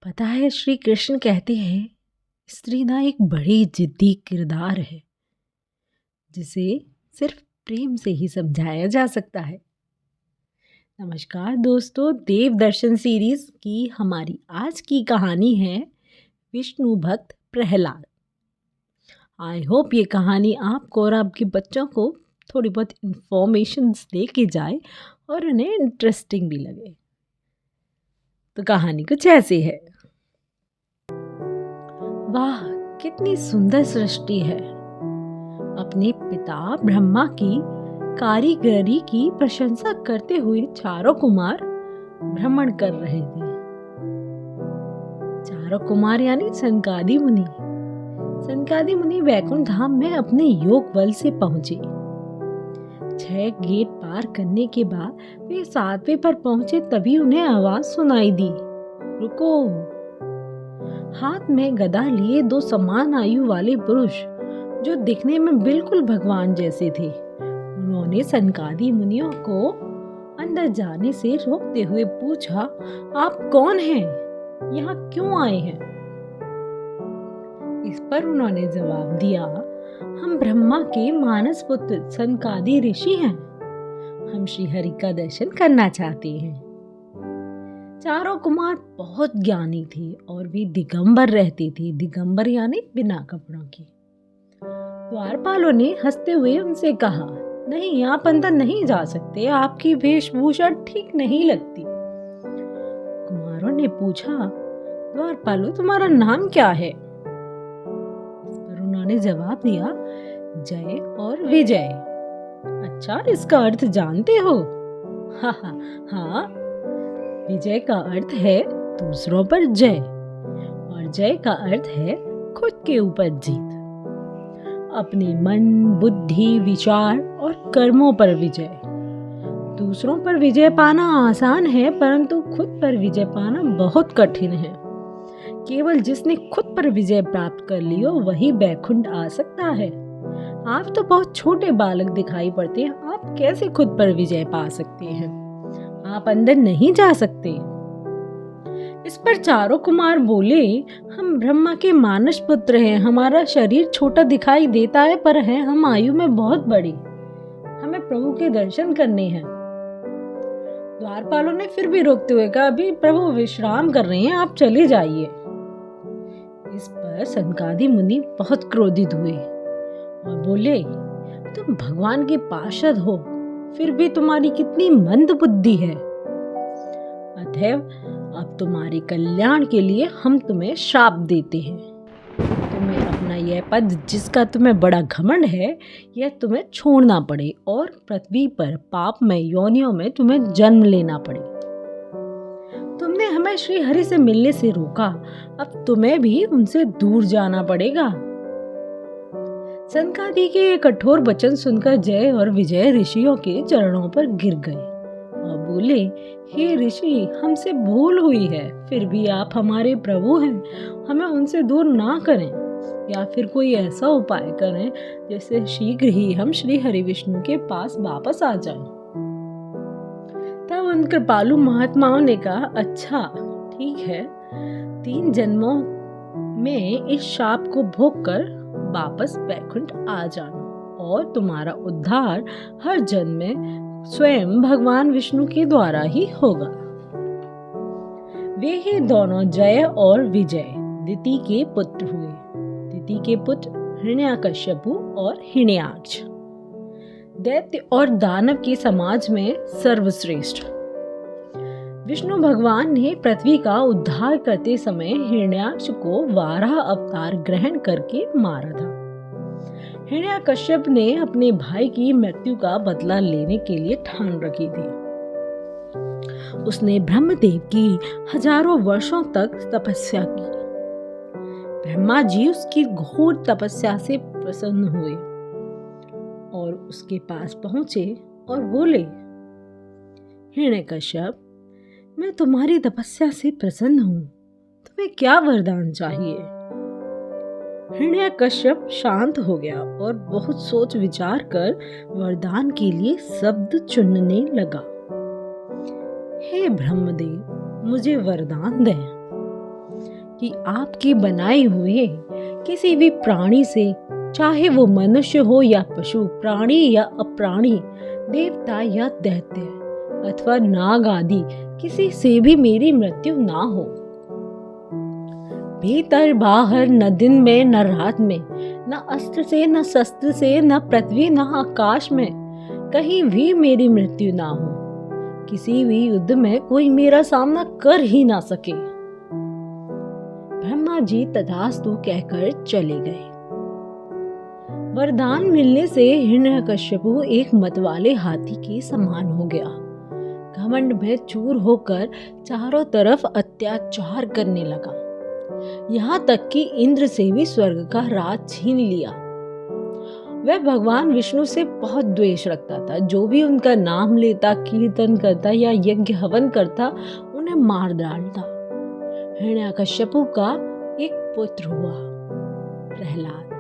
पता है, श्री कृष्ण कहते हैं स्त्री ना एक बड़ी जिद्दी किरदार है जिसे सिर्फ प्रेम से ही समझाया जा सकता है। नमस्कार दोस्तों, देव दर्शन सीरीज की हमारी आज की कहानी है विष्णु भक्त प्रहलाद। आई होप ये कहानी आपको और आपके बच्चों को थोड़ी बहुत इंफॉर्मेशन दे के जाए और उन्हें इंटरेस्टिंग भी लगे। तो कहानी कुछ ऐसी है। वाह, कितनी सुंदर सृष्टि है। अपने पिता ब्रह्मा की कारीगरी की प्रशंसा करते हुए चारों कुमार भ्रमण कर रहे थे। चारों कुमार यानी सनकादि मुनि। सनकादि मुनि वैकुंठ धाम में अपने योग बल से पहुंचे। 6 गेट पार करने के बाद वे 7वें पर पहुंचे, तभी उन्हें आवाज सुनाई दी, रुको। हाथ में गदा लिए 2 समान आयु वाले पुरुष जो दिखने में बिल्कुल भगवान जैसे थे, उन्होंने सनकादि मुनियों को अंदर जाने से रोकते हुए पूछा, आप कौन हैं? यहाँ क्यों आए हैं? इस पर उन्होंने जवाब दिया, हम ब्रह्मा के मानस पुत्र सनकादि ऋषि हैं। हम श्री हरि का दर्शन करना चाहते हैं। चारों कुमार बहुत ज्ञानी थे और वे दिगंबर रहते थे। दिगंबर यानी बिना कपड़ों के। द्वारपालों ने हंसते हुए उनसे कहा, नहीं, आप अंदर नहीं जा सकते, आपकी वेशभूषा ठीक नहीं लगती। कुमारों ने पूछा, द्वारपालों, तुम्हारा नाम क्या है? इस पर उन्होंने जवाब दिया, जय और विजय। अच्छा, इसका अर्थ जानते हो? हाँ, विजय का अर्थ है दूसरों पर जय और जय का अर्थ है खुद के ऊपर जीत। अपने मन, बुद्धि, विचार और कर्मों पर विजय। दूसरों पर विजय पाना आसान है, परंतु खुद पर विजय पाना बहुत कठिन है। केवल जिसने खुद पर विजय प्राप्त कर ली हो वही बैकुंठ आ सकता है। आप तो बहुत छोटे बालक दिखाई पड़ते हैं, आप कैसे खुद पर विजय पा सकते हैं? आप अंदर नहीं जा सकते। इस पर चारों कुमार बोले, हम ब्रह्मा के मानस पुत्र हैं। हमारा शरीर छोटा दिखाई देता है, पर है हम आयु में बहुत बड़े। हमें प्रभु के दर्शन करने हैं। द्वारपालों ने फिर भी रोकते हुए कहा, अभी प्रभु विश्राम कर रहे हैं, आप चले जाइए। इस पर सनकादि मुनि बहुत क्रोधित हुए और बोले, तुम भगवान के पार्षद हो, फिर भी तुम्हारी कितनी मंद बुद्धि है। अतएव अब तुम्हारे कल्याण के लिए हम तुम्हें शाप देते हैं। तुम्हें अपना यह पद, जिसका तुम्हें बड़ा घमंड है, यह तुम्हें छोड़ना पड़े और पृथ्वी पर पापमय योनियों में तुम्हें जन्म लेना पड़े। तुमने हमें श्री हरि से मिलने से रोका, अब तुम्हें भी उनसे दूर जाना पड़ेगा। सनकादि के ये कठोर वचन सुनकर जय और विजय ऋषियों के चरणों पर गिर गए और बोले, हे ऋषि, हमसे भूल हुई है, फिर भी आप हमारे प्रभु हैं, हमें उनसे दूर ना करें, या फिर कोई ऐसा उपाय करें जिससे शीघ्र ही हम श्री हरि विष्णु के पास वापस आ जाएं। तब उन कृपालु महात्माओं ने कहा, अच्छा ठीक है, 3 जन्मों में इस शाप को भोग कर वापस बैकुंठ आ जाना और तुम्हारा उद्धार हर जन्म में स्वयं भगवान विष्णु के द्वारा ही होगा। वे ही दोनों जय और विजय दिति के पुत्र हुए। दिति के पुत्र हिरण्याकश्यपु और हिरण्याक्ष, दैत्य और दानव के समाज में सर्वश्रेष्ठ। विष्णु भगवान ने पृथ्वी का उद्धार करते समय हिरण्याक्ष को वाराह अवतार ग्रहण करके मारा था। हिरण्याकश्यप ने अपने भाई की मृत्यु का बदला लेने के लिए ठान रखी थी। उसने ब्रह्मदेव की हजारों वर्षों तक तपस्या की। ब्रह्मा जी उसकी घोर तपस्या से प्रसन्न हुए और उसके पास पहुंचे और बोले, हिरण्याकश्यप, मैं तुम्हारी तपस्या से प्रसन्न हूँ, तुम्हें क्या वरदान चाहिए? हिरण्याकश्यप शांत हो गया और बहुत सोच विचार कर वरदान के लिए शब्द चुनने लगा। हे ब्रह्मदेव, मुझे वरदान दें। कि आपकी बनाई हुई किसी भी प्राणी से, चाहे वो मनुष्य हो या पशु, प्राणी या अप्राणी, देवता या दैत्य अथवा नाग आदि, किसी से भी मेरी मृत्यु ना हो। भीतर बाहर, न दिन में न रात में, न अस्त्र से न शस्त्र से, न पृथ्वी न आकाश में, कहीं भी मेरी मृत्यु ना हो। किसी भी युद्ध में कोई मेरा सामना कर ही ना सके। ब्रह्मा जी तथास्तु कहकर चले गए। वरदान मिलने से हिरण्यकश्यपु एक मतवाले हाथी के समान हो गया। घमंड में चूर होकर चारों तरफ अत्याचार करने लगा, यहाँ तक कि इंद्र से भी स्वर्ग का राज छीन लिया। वह भगवान विष्णु से बहुत द्वेष रखता था। जो भी उनका नाम लेता, कीर्तन करता या यज्ञ हवन करता, उन्हें मार डालता। हिरण्यकश्यपु का एक पुत्र हुआ, प्रहलाद।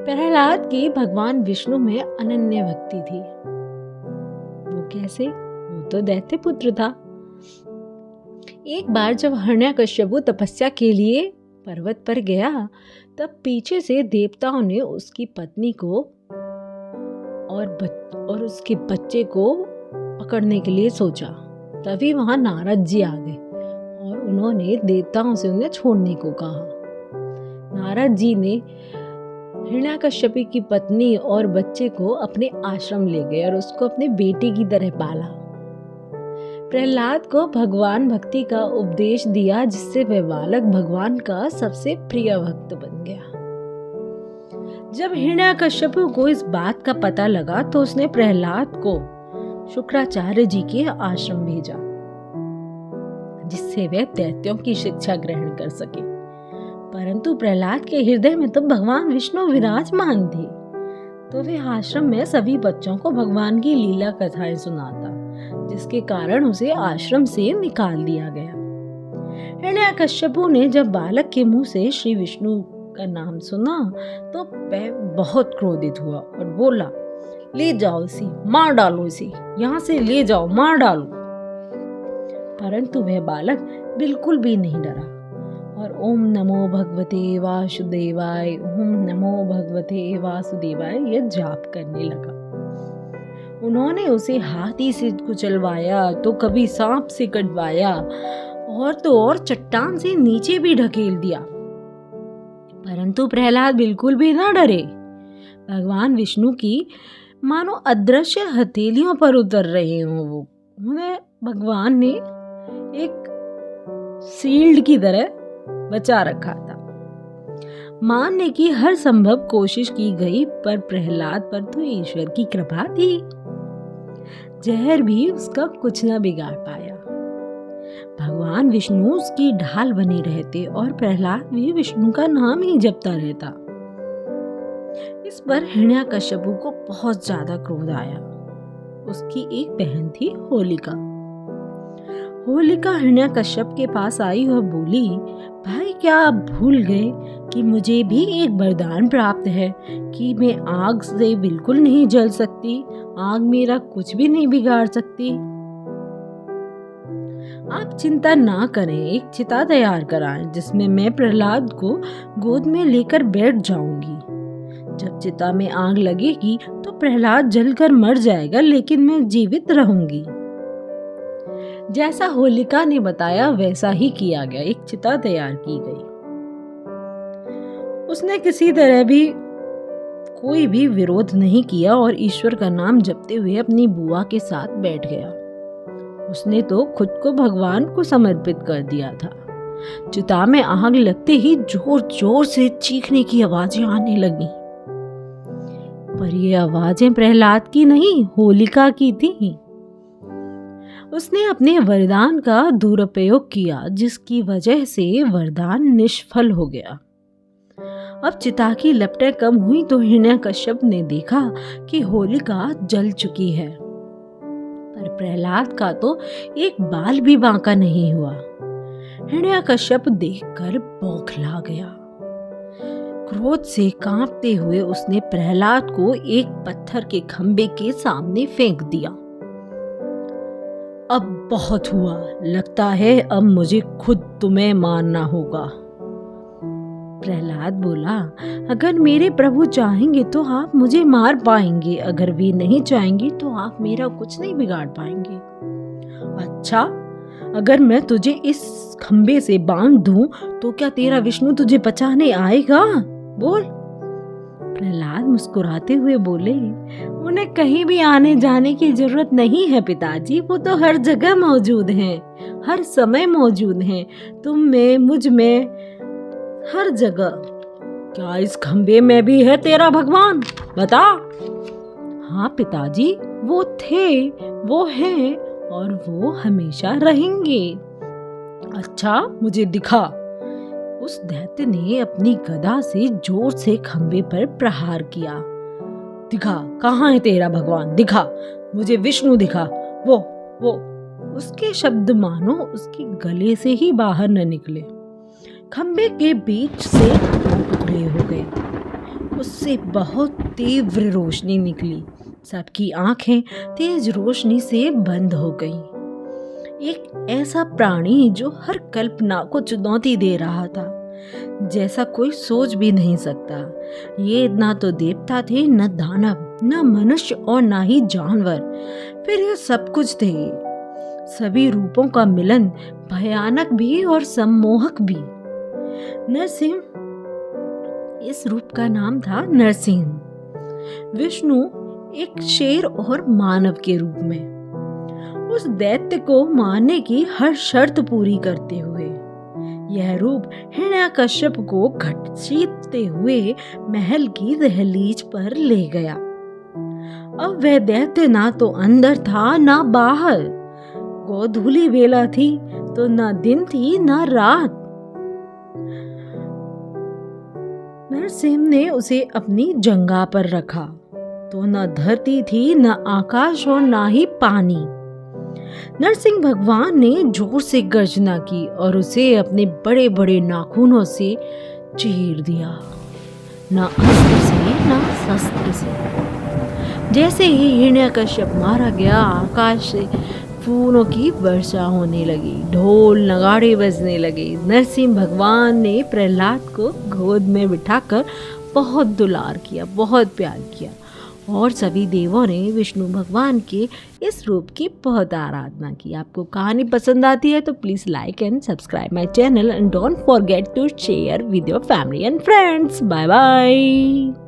प्रहलाद की भगवान विष्णु में अनन्य भक्ति थी। वो कैसे? वो तो दैत्य पुत्र था। एक बार जब हिरण्यकश्यपु तपस्या के लिए पर्वत पर गया, तब पीछे से देवताओं ने उसकी पत्नी को और उसके बच्चे को पकड़ने के लिए सोचा। तभी वहां नारद जी आ गए और उन्होंने देवताओं से उन्हें छोड़ने को कहा। नारद जी ने हिरण्यकश्यपु की पत्नी और बच्चे को अपने आश्रम ले गए और उसको अपने बेटे की तरह पाला। प्रहलाद को भगवान भक्ति का उपदेश दिया, जिससे वह बालक भगवान का सबसे प्रिय भक्त बन गया। जब हिरण्यकश्यपु को इस बात का पता लगा तो उसने प्रहलाद को शुक्राचार्य जी के आश्रम भेजा, जिससे वह दैत्यों की शिक्षा ग्रहण कर सके। परंतु प्रहलाद के हृदय में तो भगवान विष्णु विराजमान थे, तो वह आश्रम में सभी बच्चों को भगवान की लीला कथाएं सुनाता, जिसके कारण उसे आश्रम से निकाल दिया गया। हिरण्यकश्यपु ने जब बालक के मुंह से श्री विष्णु का नाम सुना तो वह बहुत क्रोधित हुआ और बोला, ले जाओ इसे, मार डालो इसे, यहाँ से ले जाओ, मार डालो। परंतु वह बालक बिल्कुल भी नहीं डरा और ओम नमो भगवते वासुदेवाय, ओम नमो भगवते वासुदेवाय यह जाप करने लगा। उन्होंने उसे हाथी से कुचलवाया, तो कभी सांप से कटवाया और तो और चट्टान से नीचे भी ढकेल दिया। परंतु प्रहलाद बिल्कुल भी न डरे। भगवान विष्णु की मानो अदृश्य हथेलियों पर उतर रहे हों वो। उन्हें भगवान ने एक शील्ड की तरह बचा रखा था। मारने की हर संभव कोशिश की गई, पर प्रहलाद पर तो ईश्वर की कृपा थी। जहर भी उसका कुछ न बिगाड़ पाया। भगवान विष्णु उसकी ढाल बने रहते और प्रहलाद भी विष्णु का नाम ही जपता रहता। इस पर हिरण्यकश्यपु को बहुत ज्यादा क्रोध आया। उसकी एक बहन थी होलिका। होलिका हिरण्यकश्यप के पास आई और बोली, भाई क्या आप भूल गए कि मुझे भी एक वरदान प्राप्त है कि मैं आग से बिल्कुल नहीं जल सकती, आग मेरा कुछ भी नहीं बिगाड़ सकती। आप चिंता ना करें, एक चिता तैयार कराएं जिसमें मैं प्रहलाद को गोद में लेकर बैठ जाऊंगी। जब चिता में आग लगेगी तो प्रहलाद जलकर मर जाएगा, लेकिन मैं जीवित रहूंगी। जैसा होलिका ने बताया वैसा ही किया गया। एक चिता तैयार की गई। उसने किसी तरह भी कोई भी विरोध नहीं किया और ईश्वर का नाम जपते हुए अपनी बुआ के साथ बैठ गया। उसने तो खुद को भगवान को समर्पित कर दिया था। चिता में आग लगते ही जोर जोर से चीखने की आवाजें आने लगी, पर ये आवाजें प्रहलाद की नहीं, होलिका की थी। उसने अपने वरदान का दुरुपयोग किया, जिसकी वजह से वरदान निष्फल हो गया। अब चिता की लपटें कम हुई तो हिरण्यकश्यप ने देखा कि होलिका जल चुकी है, पर प्रहलाद का तो एक बाल भी बांका नहीं हुआ। हिरण्यकश्यप देखकर बौखला गया। क्रोध से कांपते हुए उसने प्रहलाद को एक पत्थर के खंभे के सामने फेंक दिया। अब बहुत हुआ, लगता है अब मुझे खुद तुम्हें मारना होगा। प्रहलाद बोला, अगर मेरे प्रभु चाहेंगे तो आप मुझे मार पाएंगे, अगर वे नहीं चाहेंगे तो आप मेरा कुछ नहीं बिगाड़ पाएंगे। अच्छा, अगर मैं तुझे इस खंबे से बांध दूं तो क्या तेरा विष्णु तुझे बचाने आएगा? बोल। प्रहलाद मुस्कुराते हुए बोले, उन्हें कहीं भी आने जाने की जरूरत नहीं है पिताजी, वो तो हर जगह मौजूद हैं, हर समय मौजूद हैं, तुम में, मुझ में, हर जगह। क्या इस खंबे में भी है तेरा भगवान? बता। हाँ पिताजी, वो थे, वो हैं और वो हमेशा रहेंगे। अच्छा, मुझे दिखा। उस दैत्य ने अपनी गदा से जोर से खंबे पर प्रहार किया। दिखा, कहाँ है तेरा भगवान? दिखा, मुझे विष्णु दिखा। वो उसके शब्द मानो उसके गले से ही बाहर न निकले। खंबे के बीच से टुकड़े हो गए। उससे बहुत तीव्र रोशनी निकली। सबकी आंखें तेज रोशनी से बंद हो गईं। एक ऐसा प्राणी जो हर कल्पना को चुनौती दे रहा था, जैसा कोई सोच भी नहीं सकता। ये ना तो देवता थे, न दानव, न मनुष्य और ना ही जानवर, फिर ये सब कुछ थे। सभी रूपों का मिलन, भयानक भी और सम्मोहक भी। नरसिंह, इस रूप का नाम था नरसिंह। विष्णु एक शेर और मानव के रूप में उस दैत्य को मारने की हर शर्त पूरी करते हुए यह रूप हिरण्यकश्यप को घसीटते हुए महल की दहलीज पर ले गया। अब वह दैत्य ना तो अंदर था ना बाहर। गोधूली बेला थी तो ना दिन थी ना रात। नरसिंह ने उसे अपनी जंघा पर रखा तो न धरती थी, न आकाश और ना ही पानी। नरसिंह भगवान ने जोर से गर्जना की और उसे अपने बड़े बड़े नाखूनों से चीर दिया, ना अस्त्र से ना शस्त्र से। जैसे ही हिरण्यकश्यप मारा गया, आकाश से फूलों की वर्षा होने लगी, ढोल नगाड़े बजने लगे। नरसिंह भगवान ने प्रहलाद को गोद में बिठाकर बहुत दुलार किया, बहुत प्यार किया और सभी देवों ने विष्णु भगवान के इस रूप की बहुत आराधना की। आपको कहानी पसंद आती है तो please like and subscribe my channel and don't forget to share with your family and friends. Bye bye.